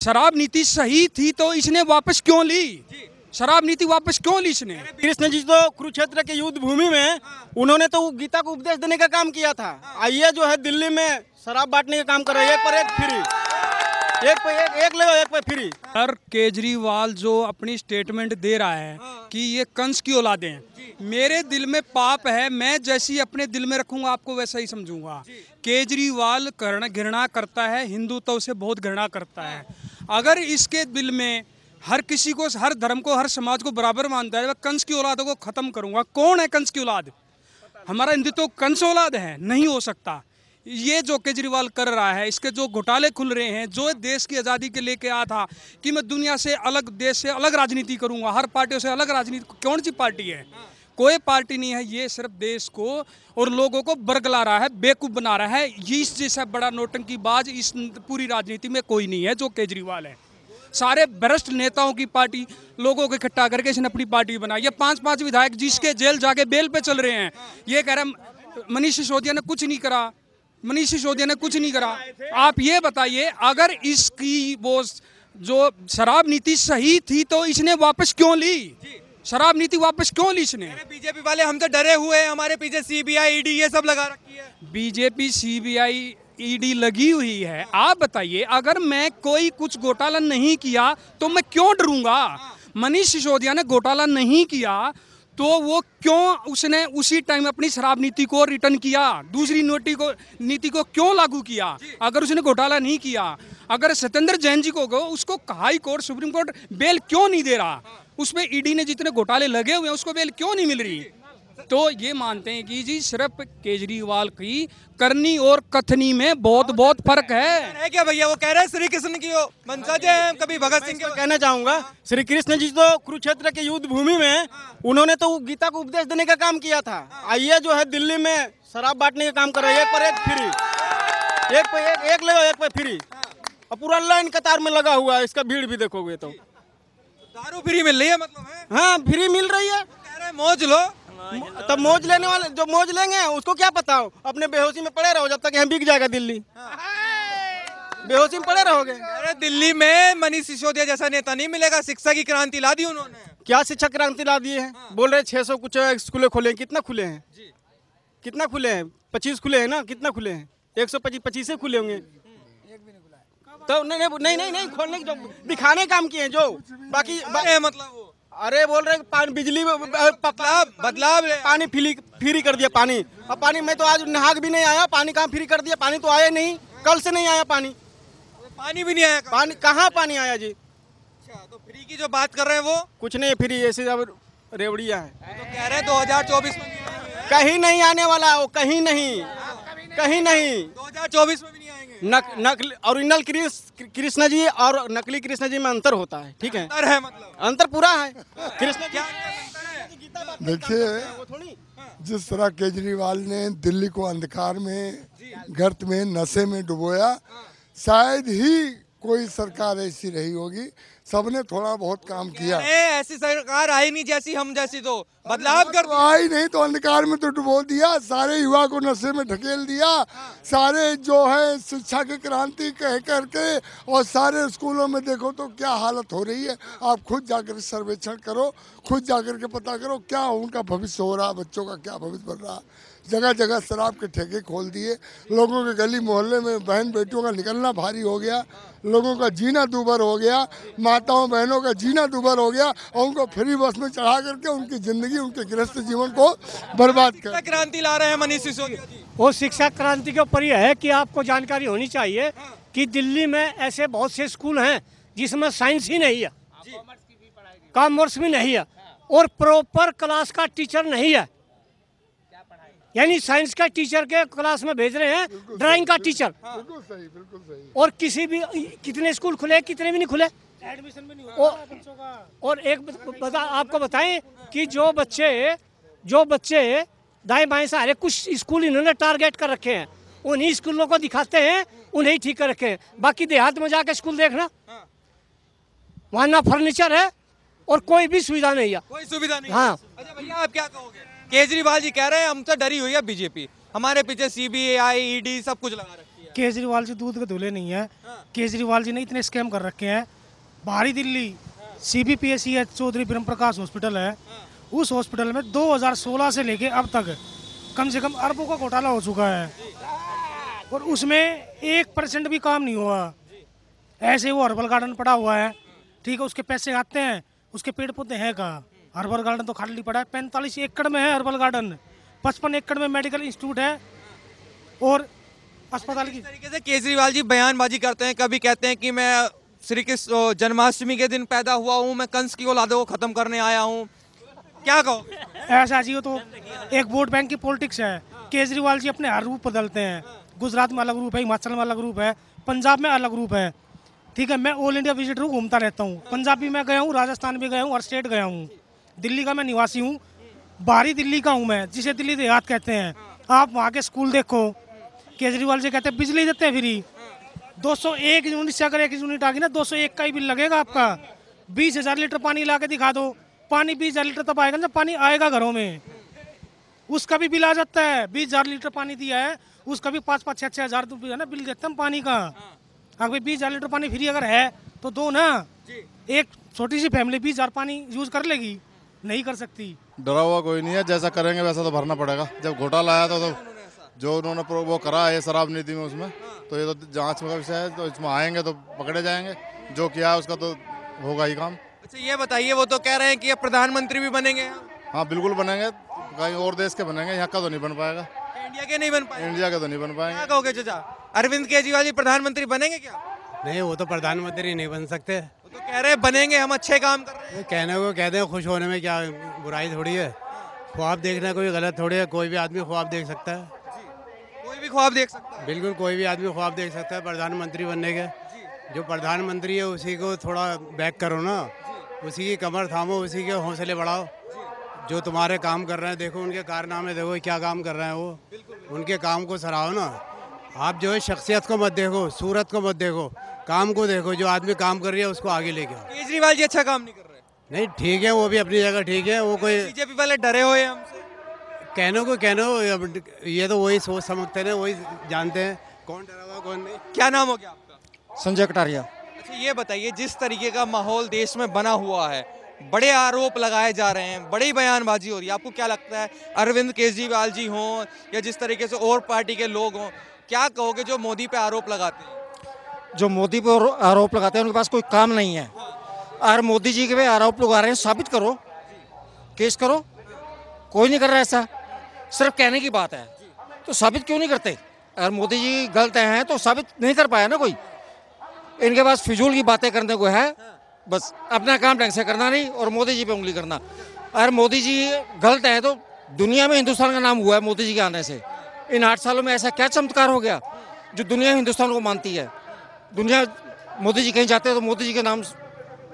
शराब नीति सही थी तो इसने वापस क्यों ली? शराब नीति वापस क्यों ली इसने? कृष्ण जी तो कुरुक्षेत्र के युद्ध भूमि में उन्होंने तो गीता को उपदेश देने का काम किया था। आइए जो है दिल्ली में शराब बांटने का काम कर रहे हैं, एक पर एक फ्री, एक पे एक ले एक पे फ्री। सर केजरीवाल जो अपनी स्टेटमेंट दे रहा है कि ये कंस की औलादे हैं, मेरे दिल में पाप है, मैं जैसी अपने दिल में रखूंगा आपको वैसा ही समझूंगा। केजरीवाल घृणा करता है, हिंदुत्व से बहुत घृणा करता है। अगर इसके दिल में हर किसी को, हर धर्म को, हर समाज को बराबर मानता है, वह कंस की औलादों को खत्म करूंगा। कौन है कंस की औलाद? हमारा हिंदुत्व कंस औलाद है? नहीं हो सकता। ये जो केजरीवाल कर रहा है, इसके जो घोटाले खुल रहे हैं, जो देश की आज़ादी के लेके आया था कि मैं दुनिया से अलग, देश से अलग राजनीति करूंगा, हर पार्टियों से अलग राजनीति, कौन सी पार्टी है? कोई पार्टी नहीं है। ये सिर्फ देश को और लोगों को बरगला रहा है, बेवकूफ़ बना रहा है। ये इस जैसा बड़ा नौटंकीबाज इस पूरी राजनीति में कोई नहीं है जो केजरीवाल है। सारे भ्रष्ट नेताओं की पार्टी लोगों को इकट्ठा करके इसने अपनी पार्टी बनाई। ये 5-5 विधायक जिसके जेल जाके बेल पे चल रहे हैं, ये कह रहे मनीष सिसोदिया ने कुछ नहीं करा, मनीष सिसोदिया ने कुछ नहीं करा। आप ये बताइए, अगर इसकी वो जो शराब नीति सही थी तो इसने वापस क्यों ली? शराब नीति वापस क्यों ली इसने? बीजेपी वाले हम तो डरे हुए हैं, हमारे पीछे सीबीआई ईडी ये सब लगा रखी है। बीजेपी सीबीआई ईडी लगी हुई है। आप बताइए, अगर मैं कोई कुछ घोटाला नहीं किया तो मैं क्यों डरूंगा? मनीष सिसोदिया ने घोटाला नहीं किया तो वो क्यों उसने उसी टाइम अपनी शराब नीति को रिटर्न किया, दूसरी नीति को क्यों लागू किया? अगर उसने घोटाला नहीं किया, अगर सत्येंद्र जैन जी को उसको high court, supreme court bell क्यों नहीं दे रहा? उसमें ईडी ने जितने घोटाले लगे हुए हैं उसको बेल क्यों नहीं मिल रही? तो ये मानते हैं कि जी सिर्फ केजरीवाल की करनी और कथनी में बहुत बहुत फर्क है क्या भैया? वो कह रहे हैं श्री कृष्ण की मंशा है, कभी भगत सिंह के। कहना चाहूंगा, श्री कृष्ण जी तो कुरुक्षेत्र के युद्ध भूमि में उन्होंने तो गीता को उपदेश देने का काम किया था। आइए जो है दिल्ली में शराब बांटने का काम कर रहे हैं, एक पर एक फ्री, एक पे एक ले एक पे फ्री, और पूरा लाइन कतार में लगा हुआ है। इसका भीड़ भी देखोगे तो दारू फ्री मिल रही है, मतलब है? हाँ, फ्री मिल रही है। कह रहे हैं मौज लो। तब मौज लेने वाले जो मौज लेंगे उसको क्या पता हो, अपने बेहोशी में पड़े रहो जब तक यहाँ बिक जाएगा दिल्ली। बेहोशी में पड़े रहोगे। अरे दिल्ली में मनीष सिसोदिया जैसा नेता नहीं मिलेगा। शिक्षा की क्रांति ला दी उन्होंने। क्या शिक्षा क्रांति ला दी है? बोल रहे 600 कुछ स्कूलें खुले हैं। कितना खुले हैं? कितना खुले हैं? 25 खुले हैं ना? कितना खुले हैं? 125 खुले होंगे। तो नहीं खोलने की, दिखाने काम किए हैं जो बाकी मतलब वो अरे बोल रहे पानी, बिजली बदलाव पानी फ्री कर दिया। पानी, अब पानी मैं तो आज नहा भी नहीं आया, पानी कहाँ फ्री कर दिया? पानी तो आया नहीं, कल से नहीं आया पानी। पानी भी नहीं आया? पानी कहाँ पानी आया जी? अच्छा, तो फ्री की जो बात कर रहे हैं वो कुछ नहीं फ्री, ऐसे अब रेवड़िया है। तो कह रहे हैं 2024 में कहीं नहीं आने वाला वो, कहीं नहीं, कहीं नहीं। 2024 में भी नहीं आएंगे। नकली ओरिजिनल कृष्ण जी और नकली कृष्ण जी में अंतर होता है, ठीक है? अंतर है, मतलब अंतर पूरा है। कृष्ण क्या? देखिए, जिस तरह केजरीवाल ने दिल्ली को अंधकार में, गर्त में, नशे में डुबोया, शायद ही कोई सरकार ऐसी रही होगी। सबने थोड़ा बहुत काम किया। ऐसी सरकार आई नहीं जैसी हम जैसी, तो बदलाव कर आई नहीं तो अंधकार में तो डुबो दिया, सारे युवा को नशे में ढकेल दिया, सारे जो है शिक्षा की क्रांति कह करके, और सारे स्कूलों में देखो तो क्या हालत हो रही है। आप खुद जाकर सर्वेक्षण करो, खुद जाकर के पता करो क्या उनका भविष्य हो रहा, बच्चों का क्या भविष्य बन रहा। जगह जगह शराब के ठेके खोल दिए, लोगों के गली मोहल्ले में बहन बेटियों का निकलना भारी हो गया, लोगों का जीना दूभर हो गया, माताओं बहनों का जीना दूभर हो गया, और उनको फ्री बस में चढ़ा करके उनकी जिंदगी, उनके गृहस्थ जीवन को बर्बाद कर। क्रांति ला रहे हैं मनीष सिसोदिया जी। वो शिक्षा क्रांति के ऊपर यह है कि आपको जानकारी होनी चाहिए कि दिल्ली में ऐसे बहुत से स्कूल हैं जिसमें साइंस ही नहीं है, कॉमर्स भी नहीं है, और प्रॉपर क्लास का टीचर नहीं है। यानी साइंस का टीचर के क्लास में भेज रहे हैं, ड्राइंग का टीचर। बिल्कुल सही, बिल्कुल सही। और किसी भी, कितने स्कूल खुले, कितने भी नहीं खुले, एडमिशन भी नहीं हो रहा बच्चों का। और एक आपको बताएं कि जो बच्चे दाएं बाएं से आ रहे, कुछ स्कूल इन्होंने टारगेट कर रखे हैं, उन्हीं स्कूलों को दिखाते हैं, उन्हें ठीक कर रखे हैं। बाकी देहात में जाके स्कूल देखना, वहाँ ना फर्नीचर है और कोई भी सुविधा नहीं है। कोई सुविधा नहीं। हाँ। अच्छा भैया, आप क्या कहोगे? केजरीवाल जी कह रहे हैं हम तो डरी हुई है बीजेपी, हमारे पीछे सीबीआई ईडी सब कुछ लगा रखी है। केजरीवाल जी दूध के धुले नहीं है। केजरीवाल जी ने इतने स्कैम कर रखे हैं। बाहरी दिल्ली CBPSCH चौधरी ब्रह्म प्रकाश हॉस्पिटल है, उस हॉस्पिटल में 2016 से लेके अब तक कम से कम अरबों का घोटाला हो चुका है और उसमें 1% भी काम नहीं हुआ। ऐसे वो हर्बल गार्डन पड़ा हुआ है, ठीक है, उसके पैसे आते हैं, उसके पेड़ पौधे हैं कहाँ? हर्बल गार्डन तो खाली पड़ा है। 45 एकड़ में है हर्बल गार्डन, 55 एकड़ में मेडिकल इंस्टीट्यूट है और अस्पताल की। इस तरीके से केजरीवाल जी बयानबाजी करते हैं, कभी कहते हैं कि मैं श्री कृष्ण जन्माष्टमी के दिन पैदा हुआ हूँ, मैं कंस की औलादों को खत्म करने आया हूँ, क्या कहोगे? ऐसा जी, वो तो एक वोट बैंक की पॉलिटिक्स है। केजरीवाल जी अपने हर रूप बदलते हैं। गुजरात में अलग रूप है, हिमाचल में अलग रूप है, पंजाब में अलग रूप है, ठीक है। मैं ऑल इंडिया विजिटर हूँ, घूमता रहता हूँ। पंजाब भी मैं गया हूँ, राजस्थान भी गया हूँ, हर स्टेट गया हूँ। दिल्ली का मैं निवासी हूँ, बाहरी दिल्ली का हूँ मैं, जिसे दिल्ली देहात कहते हैं। आप वहाँ के स्कूल देखो, केजरीवाल जी कहते हैं बिजली देते हैं फ्री। 201 यूनिट से अगर 1 यूनिट आ गई ना, 201 का ही बिल लगेगा आपका। 20,000 लीटर पानी ला के दिखा दो, पानी 20,000 लीटर तब आएगा जब पानी आएगा घरों में, उसका भी बिल आ जाता है। 20,000 लीटर पानी दिया है, उसका भी 5-5, 6-6 हज़ार रुपये ना बिल देते हैं पानी का। अगर 20,000 लीटर पानी फ्री अगर है तो दो ना। एक छोटी सी फैमिली 20,000 पानी यूज कर लेगी? नहीं कर सकती। डरा हुआ कोई नहीं है, जैसा करेंगे वैसा तो भरना पड़ेगा। जब घोटाला आया था तो जो उन्होंने वो करा है शराब नीति में, उसमें तो ये तो जांच का विषय है, तो इसमें आएंगे तो पकड़े जाएंगे। जो किया है उसका तो होगा ही काम। अच्छा ये बताइए, वो तो कह रहे हैं कि अब प्रधानमंत्री भी बनेंगे। हाँ बिल्कुल बनेंगे, कहीं और देश के बनेंगे, यहाँ का तो नहीं बन पाएगा। इंडिया के नहीं बन पाए? इंडिया के तो नहीं बन क्या पाएंगे। कहोगे चाचा, अरविंद केजरीवाल जी प्रधानमंत्री बनेंगे क्या? नहीं, वो तो प्रधानमंत्री नहीं बन सकते। वो तो कह रहे हैं बनेंगे, हम अच्छे काम कर रहे हैं। ये कहने को कहते हैं, खुश होने में क्या बुराई थोड़ी है। ख्वाब देखना कोई गलत थोड़ी है, कोई भी आदमी ख्वाब देख सकता है। कोई भी ख्वाब देख सकता है। बिल्कुल कोई भी आदमी ख्वाब देख सकता है प्रधानमंत्री बनने के। जो प्रधानमंत्री है उसी को थोड़ा बैक करो ना, उसी की कमर थामो, उसी के हौसले बढ़ाओ। जो तुम्हारे काम कर रहे हैं देखो, उनके कारनामे देखो, क्या काम कर रहे हैं वो, उनके काम को सराहो ना। आप जो है शख्सियत को मत देखो, सूरत को मत देखो, काम को देखो। जो आदमी काम कर रही है उसको आगे लेके आओ। केजरीवाल जी अच्छा काम नहीं कर रहे? नहीं ठीक है, वो भी अपनी जगह ठीक है। वो कोई बीजेपी वाले डरे हुए हैं हमसे। कहनो ये तो वही सोच समझते हैं, वही जानते हैं कौन डरा हुआ कौन नहीं। क्या नाम हो गया आपका? संजय कटारिया। अच्छा ये बताइए, जिस तरीके का माहौल देश में बना हुआ है, बड़े आरोप लगाए जा रहे हैं, बड़ी बयानबाजी हो रही है, आपको क्या लगता है अरविंद केजरीवाल जी हों या जिस तरीके से और पार्टी के लोग हों, क्या कहोगे जो मोदी पे आरोप लगाते हैं? जो मोदी पर आरोप लगाते हैं उनके पास कोई काम नहीं है। और मोदी जी के पे आरोप लगा रहे हैं, साबित करो, केस करो। कोई नहीं कर रहा ऐसा, सिर्फ कहने की बात है, तो साबित क्यों नहीं करते? अगर मोदी जी गलत हैं तो साबित नहीं कर पाया ना कोई। इनके पास फिजूल की बातें करने को है, बस अपना काम ढंग से करना नहीं और मोदी जी पे उंगली करना। अगर मोदी जी गलत हैं तो दुनिया में हिंदुस्तान का नाम हुआ है मोदी जी के आने से। इन 8 सालों में ऐसा क्या चमत्कार हो गया जो दुनिया हिंदुस्तान को मानती है? दुनिया मोदी जी कहीं जाते हैं तो मोदी जी के नाम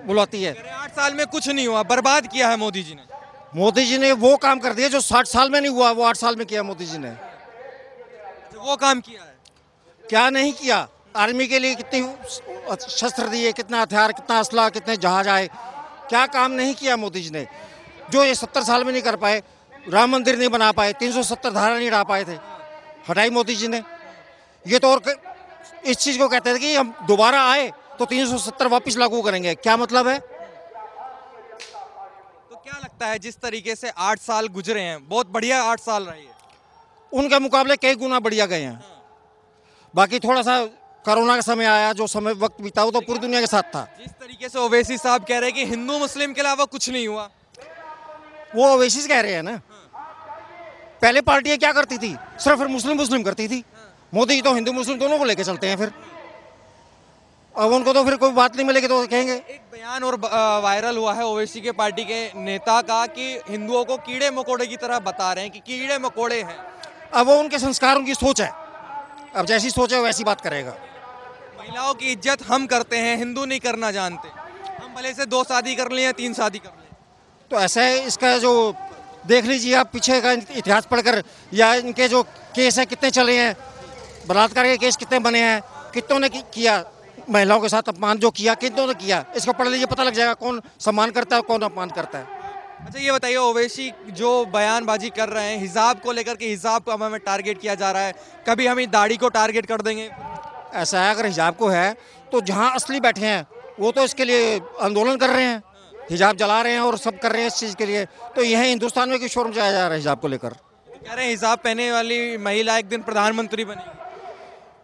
बुलाती है। 8 साल में कुछ नहीं हुआ, बर्बाद किया है मोदी जी ने। मोदी जी ने वो काम कर दिया जो 60 साल में नहीं हुआ, वो 8 साल में किया मोदी जी ने। वो काम किया है, क्या नहीं किया? आर्मी के लिए कितनी शस्त्र दिए, कितना हथियार, कितना असला, कितने जहाज आए, क्या काम नहीं किया मोदी जी ने जो ये 70 साल में नहीं कर पाए? राम मंदिर नहीं बना पाए, 370 धारा नहीं हटा पाए थे, हटाई मोदी जी ने। ये तो और इस चीज़ को कहते थे कि हम दोबारा आए तो 370 वापस लागू करेंगे। क्या मतलब है? तो क्या लगता है जिस तरीके से 8 साल गुजरे हैं, बहुत बढ़िया 8 साल रहे हैं, उनके मुकाबले कई गुना बढ़िया गए हैं। बाकी थोड़ा सा कोरोना का समय आया, जो समय वक्त बीता वो तो पूरी दुनिया के साथ था। जिस तरीके से ओवैसी साहब कह रहे हैं कि हिंदू मुस्लिम के अलावा कुछ नहीं हुआ, वो ओवैसी कह रहे हैं ना। पहले पार्टियां क्या करती थी? सिर्फ फिर मुस्लिम करती थी। मोदी जी तो हिंदू मुस्लिम दोनों को लेके चलते हैं। फिर अब उनको तो फिर कोई बात नहीं मिलेगी तो कहेंगे। एक बयान और वायरल हुआ है ओवैसी के पार्टी के नेता का कि हिंदुओं को कीड़े मकोड़े की तरह बता रहे हैं कि कीड़े मकोड़े हैं। अब वो उनके संस्कार, उनकी सोच है, अब जैसी सोच है वैसी बात करेगा। महिलाओं की इज्जत हम करते हैं, हिंदू नहीं करना जानते। हम भले से 2 शादी कर लें या 3 शादी कर लें। तो ऐसा है, इसका जो देख लीजिए आप पीछे का इतिहास पढ़कर, या इनके जो केस हैं कितने चले हैं, बलात्कार के केस कितने बने हैं, कितनों ने किया, महिलाओं के साथ अपमान जो किया कितनों ने किया, इसको पढ़ लीजिए, पता लग जाएगा कौन सम्मान करता है कौन अपमान करता है। अच्छा ये बताइए, ओवैसी जो बयानबाजी कर रहे हैं हिजाब को लेकर के, हिजाब को हमें टारगेट किया जा रहा है, कभी हम दाढ़ी को टारगेट कर देंगे? ऐसा है अगर हिजाब को है तो जहाँ असली बैठे हैं वो तो इसके लिए आंदोलन कर रहे हैं, हिजाब जला रहे हैं और सब कर रहे हैं इस चीज़ के लिए। तो यह हिंदुस्तान में क्यों शोर मचाया जा रहा है हिजाब को लेकर? कह रहे हैं हिजाब पहने वाली महिला एक दिन प्रधानमंत्री बनेगी।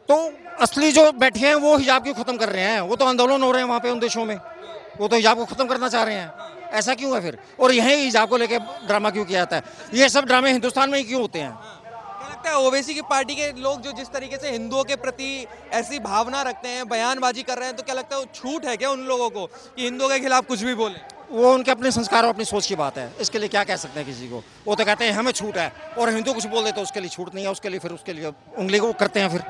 तो असली जो बैठे हैं वो हिजाब क्यों ख़त्म कर रहे हैं? वो तो आंदोलन हो रहे हैं वहाँ पे उन देशों में, वो तो हिजाब को ख़त्म करना चाह रहे हैं। ऐसा क्यों है फिर? और यहीं हिजाब को लेकर ड्रामा क्यों किया जाता है? ये सब ड्रामे हिंदुस्तान में ही क्यों होते हैं? क्या लगता है ओवैसी की पार्टी के लोग जो जिस तरीके से हिंदुओं के प्रति ऐसी भावना रखते हैं, बयानबाजी कर रहे हैं, तो क्या लगता है वो छूट है क्या उन लोगों को कि हिंदुओं के खिलाफ कुछ भी बोले? वो उनके अपने संस्कार और अपनी सोच की बात है, इसके लिए क्या कह सकते हैं किसी को। वो तो कहते हैं हमें छूट है, और हिंदू कुछ बोल देते तो उसके लिए छूट नहीं है, उसके लिए फिर उसके लिए उंगली को करते हैं फिर।